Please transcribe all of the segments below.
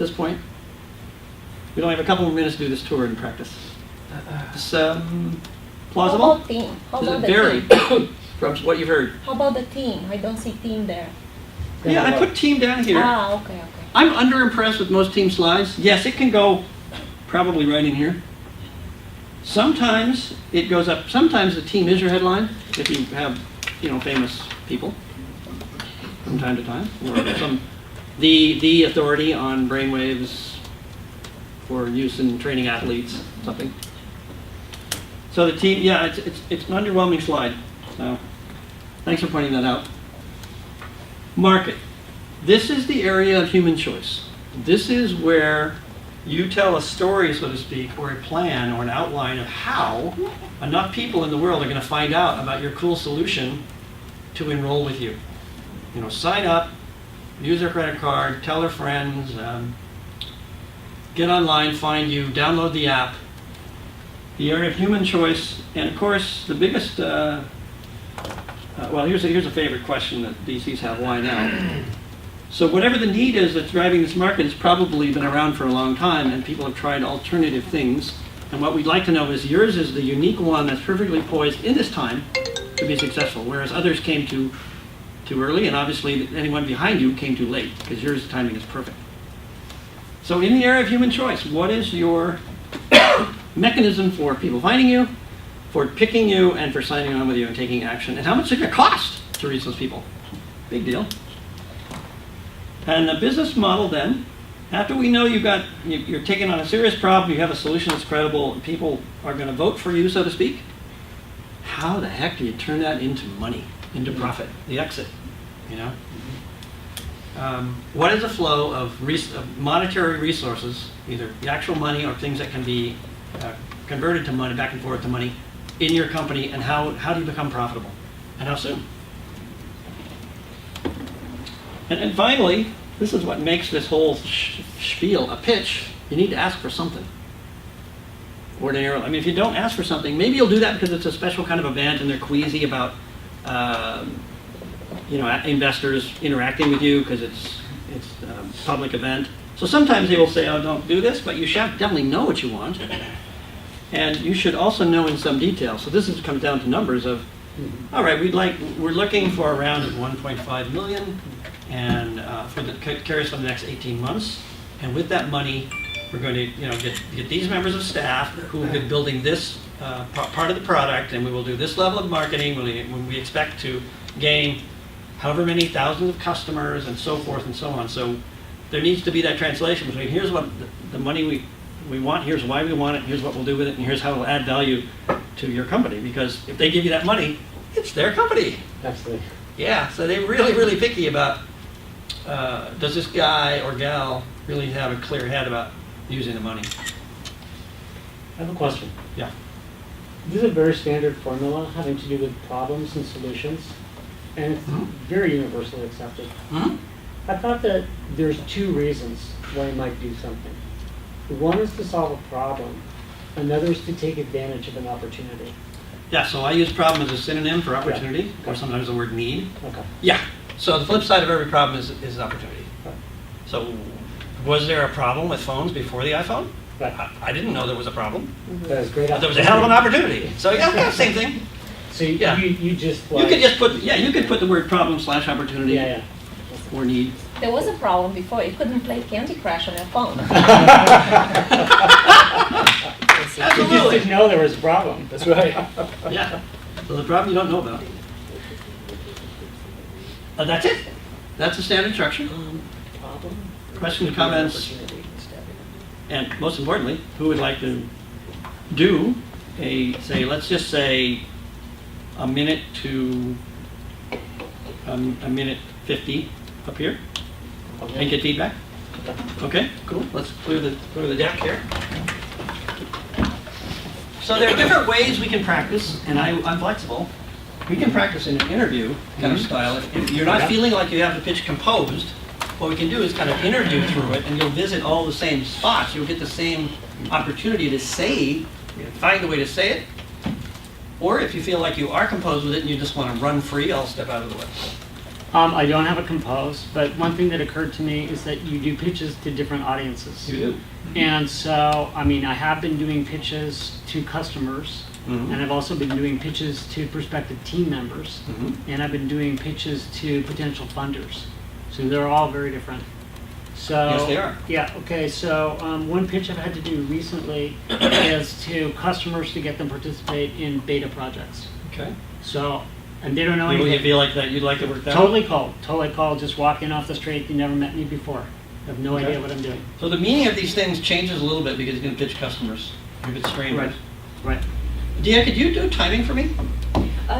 this point? We only have a couple more minutes to do this tour and practice. Is plausible? How about team? How Does about it the vary team? from what you've heard? How about the team? I don't see team there. Yeah, I put team down here. Ah, okay. I'm under-impressed with most team slides. Yes, it can go probably right in here. Sometimes it goes up. Sometimes the team is your headline if you have, famous people from time to time, or the authority on brainwaves for use in training athletes, something. So the team, yeah, it's an underwhelming slide. So thanks for pointing that out. Market. This is the area of human choice. This is where you tell a story, so to speak, or a plan or an outline of how enough people in the world are going to find out about your cool solution to enroll with you. Sign up, use their credit card, tell their friends, get online, find you, download the app. The area of human choice, and of course, the biggest, well, here's a favorite question that DCs have, why now? So whatever the need is that's driving this market has probably been around for a long time, and people have tried alternative things. And what we'd like to know is yours is the unique one that's perfectly poised in this time to be successful, whereas others came too early, and obviously anyone behind you came too late, because yours timing is perfect. So in the area of human choice, what is your mechanism for people finding you, for picking you, and for signing on with you and taking action? And how much is it going to cost to reach those people? Big deal. And the business model then, after we know you're taking on a serious problem, you have a solution that's credible, and people are going to vote for you, so to speak, how the heck do you turn that into money, into profit, the exit, What is the flow of monetary resources, either the actual money or things that can be converted to money, back and forth to money, in your company, and how do you become profitable, and how soon? And finally, this is what makes this whole spiel a pitch. You need to ask for something. Ordinarily, if you don't ask for something, maybe you'll do that because it's a special kind of event and they're queasy about, investors interacting with you because it's a public event. So sometimes they will say, "Oh, don't do this," but you should definitely know what you want, and you should also know in some detail. So this comes down to numbers of, all right, we're looking for a round of 1.5 million. And carry us for the next 18 months. And with that money, we're going to get these members of staff who have been building this part of the product, and we will do this level of marketing when we expect to gain however many thousands of customers and so forth and so on. So there needs to be that translation between here's what the money we want, here's why we want it, here's what we'll do with it, and here's how it'll add value to your company. Because if they give you that money, it's their company. Absolutely. Yeah, so they're really, really picky about does this guy or gal really have a clear head about using the money? I have a question. Yeah. This is a very standard formula having to do with problems and solutions, and it's very universally accepted. Mm-hmm. I thought that there's two reasons why you might do something. One is to solve a problem, another is to take advantage of an opportunity. Yeah, so I use problem as a synonym for opportunity, or sometimes the word need. Okay. Yeah, so the flip side of every problem is opportunity. Okay. So was there a problem with phones before the iPhone? Right. I didn't know there was a problem. That was great. But there was a hell of an opportunity. So yeah, same thing. So you just You could just put the word problem / opportunity or need. There was a problem before. You couldn't play Candy Crush on your phone. You just didn't know there was a problem. That's right. Yeah. So the problem you don't know about. That's it. That's the standard structure. Problem. Questions, comments, and most importantly, who would like to do let's just say a minute to a minute 50 up here, and get feedback. Okay, cool. Let's clear the deck here. So there are different ways we can practice, and I'm flexible. We can practice in an interview kind of style. If you're not feeling like you have the pitch composed, what we can do is kind of interview through it, and you'll visit all the same spots. You'll get the same opportunity to say, find the way to say it. Or if you feel like you are composed with it and you just want to run free, I'll step out of the way. I don't have it composed, but one thing that occurred to me is that you do pitches to different audiences. You do. And so, I mean, I have been doing pitches to customers, Mhm. and I've also been doing pitches to prospective team members, Mhm. and I've been doing pitches to potential funders. So they're all very different. So Yes, they are. Yeah. Okay. So one pitch I've had to do recently is to customers to get them participate in beta projects. Okay. So, and they don't know You anything. feel like that? You'd like to work that? Totally cold. Just walking off the street. You never met me before. I have no Okay. idea what I'm doing. So the meaning of these things changes a little bit because you can pitch customers if it's strangers. Right. Dia, could you do timing for me?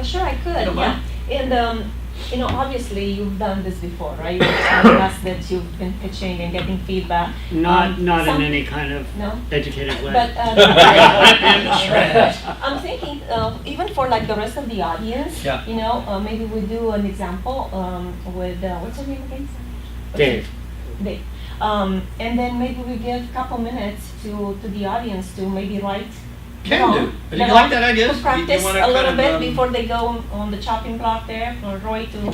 Sure, I could, Don't yeah. mind. And, obviously you've done this before, right? You've told us that you've been pitching and getting feedback. Not in some- any kind of No? educated way. But I'm thinking, even for like the rest of the audience, Yeah. maybe we do an example with, what's your name again? Dave. Dave. And then maybe we give a couple minutes to the audience to maybe write. Can do. But you like that idea? To practice wanna a little kind bit of, before they go on the chopping block there for Roy to.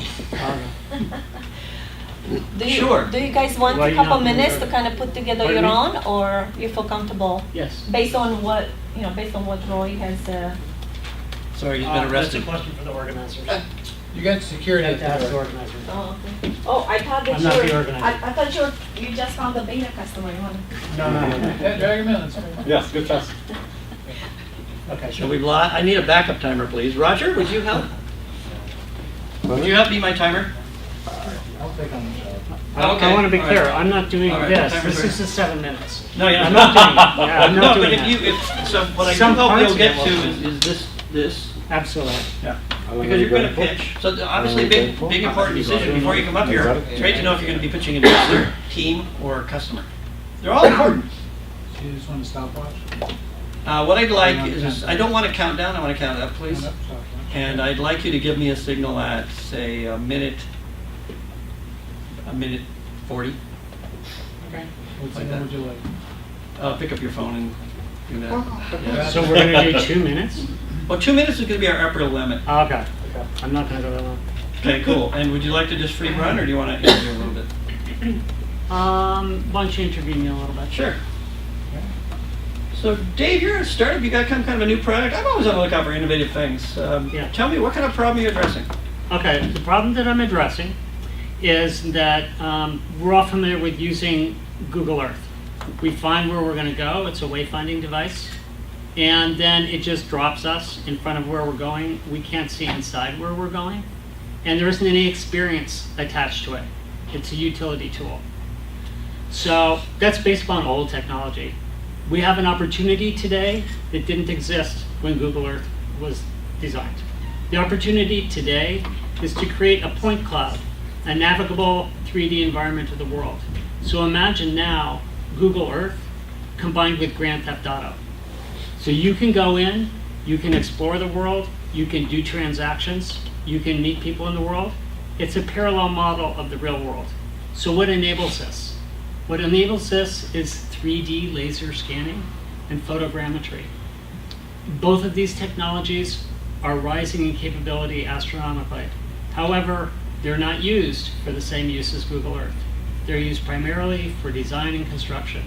Sure. Do you guys want Why a you couple not minutes doing to kind of put together Pardon your me? own, or you feel comfortable Yes. based on what Roy has? Sorry, he's been That's a arrested. question for the organizers. You got security I at have to ask the the door. organizers. Oh, okay. Oh, I thought that I'm not you the were. organizer. I thought you just found a beta customer. You want? No. Yeah, drag him in, that's okay. Yes, good test. Okay, So sure. we've lost. I need a backup timer, please. Roger, would you help? Would you help be my timer? I'll take on the job. Okay, I want to be all clear. right. I'm not doing All right, this. timer's This ready. is 7 minutes. No, you're I'm not doing it. Yeah, I'm No, not but doing if that. you, so what I do Some hope parts you'll of get it to will. is this. Absolutely. Yeah. Because you're going to pitch. So obviously, big important decision before you come up here. It's great to know if you're going to be pitching a team or customer. They're all important. So you just want a stopwatch? What I'd like is, I don't want to count down, I want to count up, please. Count up, stopwatch. And I'd like you to give me a signal at, say, a minute 40. Okay. What Like signal that. would you like? Pick up your phone and do that. Yeah. So we're going to do 2 minutes? Well, 2 minutes is going to be our upper limit. Okay. I'm not going to go that long. Okay, cool. And would you like to just free run, or do you want to interview a little bit? Why don't you interview me a little bit? Sure. So, Dave, you're a startup. You got kind of a new product. I'm always on the lookout for innovative things. Yeah. Tell me, what kind of problem are you addressing? Okay, the problem that I'm addressing is that we're all familiar with using Google Earth. We find where we're going to go. It's a wayfinding device. And then it just drops us in front of where we're going. We can't see inside where we're going. And there isn't any experience attached to it. It's a utility tool. So that's based upon old technology. We have an opportunity today that didn't exist when Google Earth was designed. The opportunity today is to create a point cloud, a navigable 3D environment of the world. So imagine now Google Earth combined with Grand Theft Auto. So you can go in, you can explore the world, you can do transactions, you can meet people in the world. It's a parallel model of the real world. So what enables this? What enables this is 3D laser scanning and photogrammetry. Both of these technologies are rising in capability astronomically. However, they're not used for the same use as Google Earth. They're used primarily for design and construction.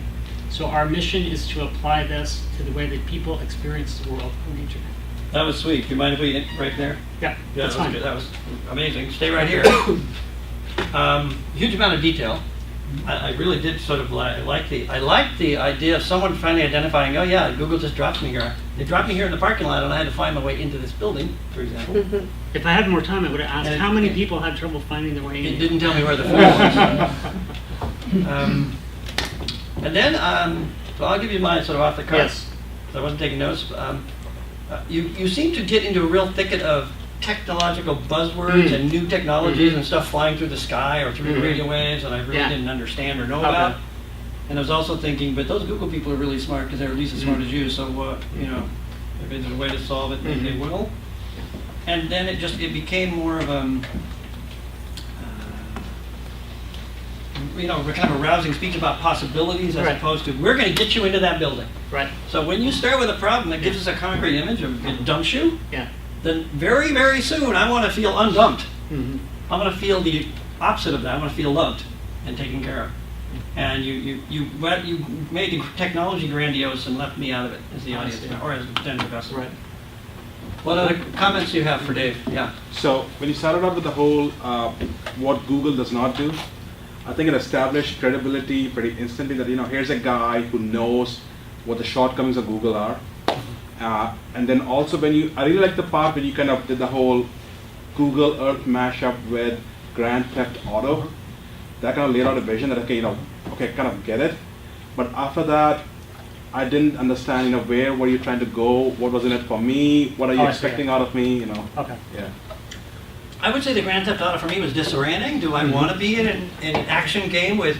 So our mission is to apply this to the way that people experience the world on the internet. That was sweet. Do you mind if we right there? Yeah, Yeah, that's that was fine. good. That was amazing. Stay right here. Huge amount of detail. I really did sort of like the idea of someone finally identifying. Oh yeah, Google just dropped me here. They dropped me here in the parking lot, and I had to find my way into this building, for example. If I had more time, I would have asked And how many it- people had trouble finding their way in. It didn't tell me where the phone was. And then, so I'll give you mine sort of off the cuff. Yes. I wasn't taking notes. You seem to get into a real thicket of technological buzzwords and new technologies and stuff flying through the sky or through the radio waves that I really Yeah. didn't understand or know Okay. about. And I was also thinking, but those Google people are really smart because they're at least as smart as you. So if there's a way to solve it, then they will. And then it became more of a kind of a rousing speech about possibilities as Right. opposed to we're going to get you into that building. Right. So when you start with a problem that gives us a concrete image of it dumps you, Yeah. then very, very soon I want to feel undumped. Mhm. I'm going to feel the opposite of that. I'm going to feel loved and taken care of. And you made the technology grandiose and left me out of it as the audience, or as a potential customer. Right. What other comments do you have for Dave? Yeah. So when you started out with the whole what Google does not do, I think it established credibility pretty instantly that, here's a guy who knows what the shortcomings of Google are. And then also I really like the part when you kind of did the whole Google Earth mashup with Grand Theft Auto. That kind of laid out a vision that, kind of get it. But after that, I didn't understand, where were you trying to go? What was in it for me? What are you expecting out of me? Okay. Yeah. I would say the Grand Theft Auto for me was disorienting. Do I want to be in an action game with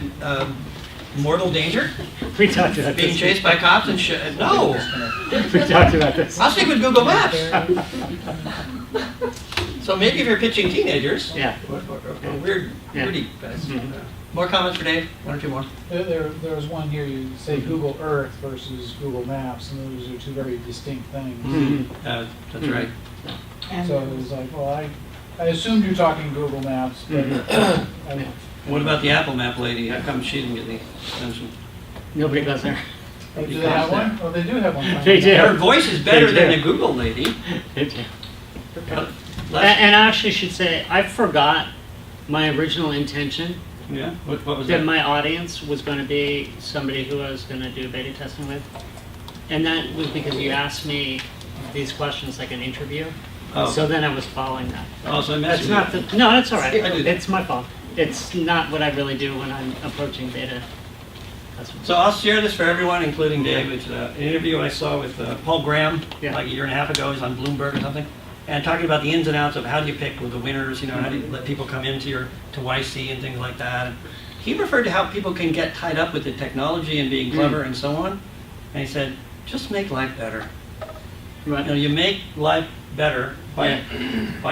mortal danger? We talked about Being this. chased by cops and shit? No! We talked about this. I'll stick with Google Maps. So maybe if you're pitching teenagers, Yeah. or weird, Yeah. weirdy guys. Mhm. More comments for Dave? One or two more? There was one here, you say Google Earth versus Google Maps, and those are two very distinct things. Mhm. That's right. So it was like, well, I assumed you're talking Google Maps, but I- What about the Apple Map lady? How come she didn't get the attention? Nobody goes there. do they have one? Oh, they do have one. They do. Her voice is better They than do. the Google lady. They do. Less- And I actually should say, I forgot my original intention Yeah, what was that that? my audience was going to be somebody who I was going to do beta testing with. And that was because you asked me these questions like an interview. Oh. So then I was following that. Oh, so I That's messed not with the, no, that's all right. I do that. It's my fault. It's not what I really do when I'm approaching beta customers. So I'll share this for everyone, including Dave. It's an interview I saw with Paul Graham Yeah. like a year and a half ago. He's on Bloomberg or something, and talking about the ins and outs of how do you pick with the winners. How do you let people come into your to YC and things like that. And he referred to how people can get tied up with the technology and being clever and so on. And he said, just make life better. Right. You make life better by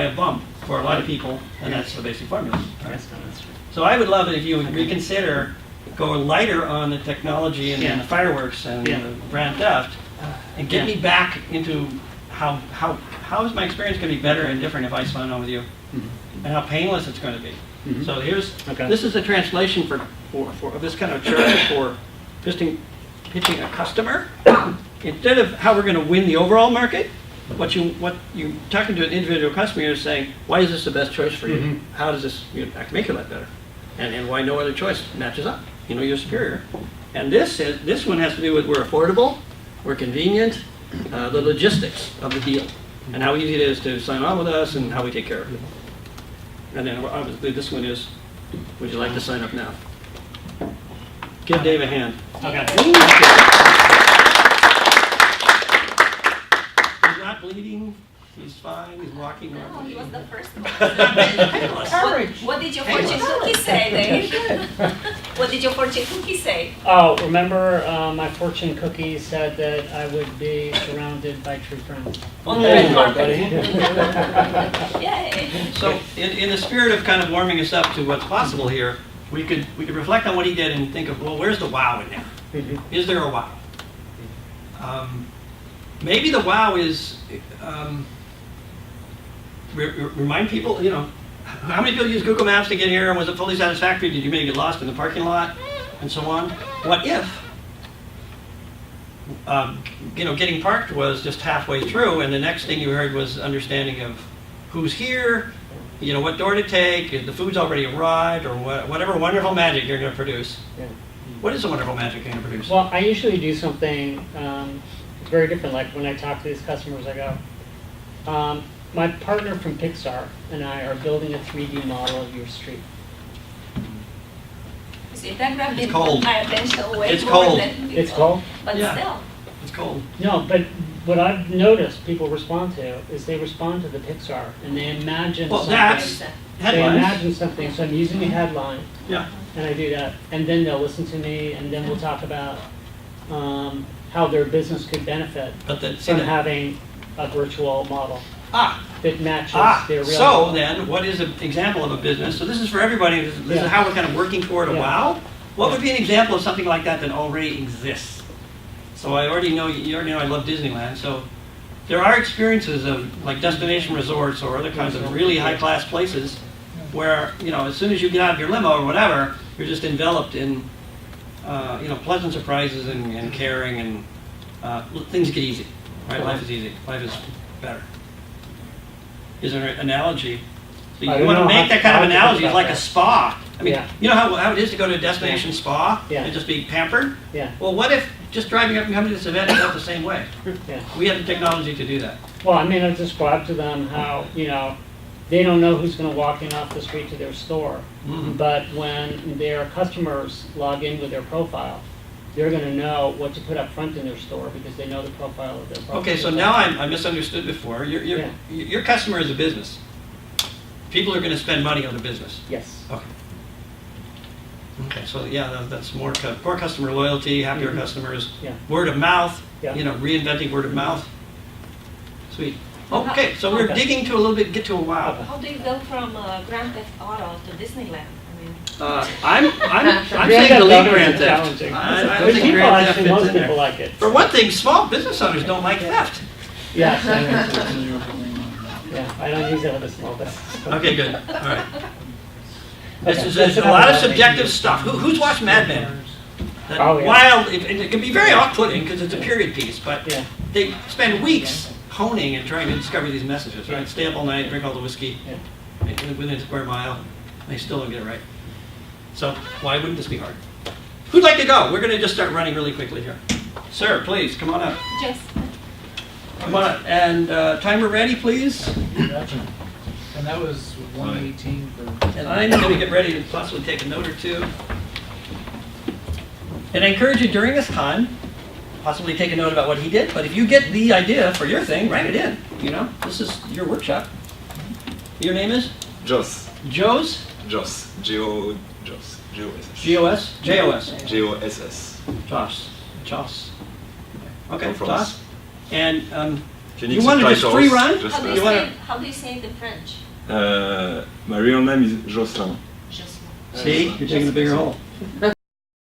a bump for a lot of people, and that's the basic formula. Right? That's true. So I would love it if you would reconsider go lighter on the technology and Yeah. the fireworks and Yeah. the grand theft, and get Yeah. me back into how is my experience going to be better and different if I sign on with you, and how painless it's going to be. Mhm. So Okay. this is a translation for this kind of chart for pitching a customer. Instead of how we're going to win the overall market, what you talking to an individual customer, you're saying, why is this the best choice for you? Mhm. How does this make your life better? And why no other choice matches up? You're superior. And this one has to do with we're affordable, we're convenient, the logistics of the deal, and how easy it is to sign on with us and how we take care of you. And then obviously this one is, would you like to sign up now? Give Dave a hand. Okay. He's not bleeding. He's fine. He's walking No, normally. he was the first one. Painless. What did your fortune cookie say, Dave? What did your fortune cookie say? Oh, remember my fortune cookie said that I would be surrounded by true friends. Well, there you go, buddy. Yay. So, in the spirit of kind of warming us up to what's possible here, we could reflect on what he did and think of, well, where's the wow in there? Mhm. Is there a wow? Maybe the wow is remind people, how many people use Google Maps to get here, and was it fully satisfactory? Did you maybe get lost in the parking lot, and so on? What if, getting parked was just halfway through, and the next thing you heard was understanding of who's here, what door to take, if the food's already arrived, or whatever wonderful magic you're going to produce. Yeah. What is the wonderful magic you're going to produce? Well, I usually do something very different. Like when I talk to these customers, I go, my partner from Pixar and I are building a 3D model of your street. See, that grabbed It's cold. my attention way It's more cold. than before. It's cold? But Yeah. still. It's cold. No, but what I've noticed people respond to is they respond to the Pixar and they imagine Well, something. that's They headlines. imagine something, so I'm using a headline Yeah. and I do that. And then they'll listen to me and then we'll talk about how their business could benefit But see from that. having a virtual model that matches their real So model. then, what is an example of a business? So this is for everybody. This Yeah. is how we're kind of working toward a Yeah. wow. What would be an example of something like that that already exists? So I already know, you already know I love Disneyland. So there are experiences of like destination resorts or other kinds of really high-class places where, you know, as soon as you get out of your limo or whatever, you're just enveloped in, you know, pleasant surprises and caring and things get easy, right? Life is easy. Life is better. Is there an analogy? So I you don't want to know make how- that kind how of to think analogy, it's about like a that. spa. I mean, Yeah. you know how it is to go to a destination spa Yeah. and just be pampered? Yeah, Well, what if just driving up and coming to this event is not the same way? yeah. We have the technology to do that. Well, I mean, I described to them how, you know, they don't know who's gonna walk in off the street to their store. Mhm. But when their customers log in with their profile, they're gonna know what to put up front in their store because they know the profile of their profile. Okay, so now I misunderstood before. Your customer is a business. People are going to spend money on a business. Yes. Okay. Okay, so yeah, that's more customer loyalty, happier Mhm. customers, Yeah. word of mouth, Yeah. you know, reinventing word of mouth. Sweet. Okay, so we're Okay. digging to a little bit, get to a wow. How do you go from Grand Theft Auto to Disneyland? I mean, I'm Grand saying Theft delete Auto Grand is Theft. challenging. I But don't think people Grand Theft actually, fits most in there. people like it. For one thing, small business owners don't like theft. Yes, I know. Yeah, I don't use it with a small business. Okay, good. All right. Okay, There's that's a another lot of one. subjective stuff. Who's watched Mad Men? That Oh, yeah. wild, it can be very off-putting because it's a period piece, but Yeah. they spend weeks honing and trying to discover these messages, right? Stay up all night, drink all the whiskey Yeah. within a square mile, and they still don't get it right. So why wouldn't this be hard? Who'd like to go? We're going to just start running really quickly here. Sir, please, come on up. just Come on up. And timer ready, please. Gotcha. And that was 118 for. And I'm going to get ready to possibly take a note or two. And I encourage you during this time, possibly take a note about what he did, but if you get the idea for your thing, write it in. You know, this is your workshop. Your name is? Jos. Joe's? Jos. Jos. G-O-S-S. G-O-S? J-O-S. G-O-S-S. Joss. Joss. Okay, From France. Joss. And Can you want to just free run? Just, you wanna- how do you say the French? my real name is Jocelyn. Just See, you're taking the bigger hole.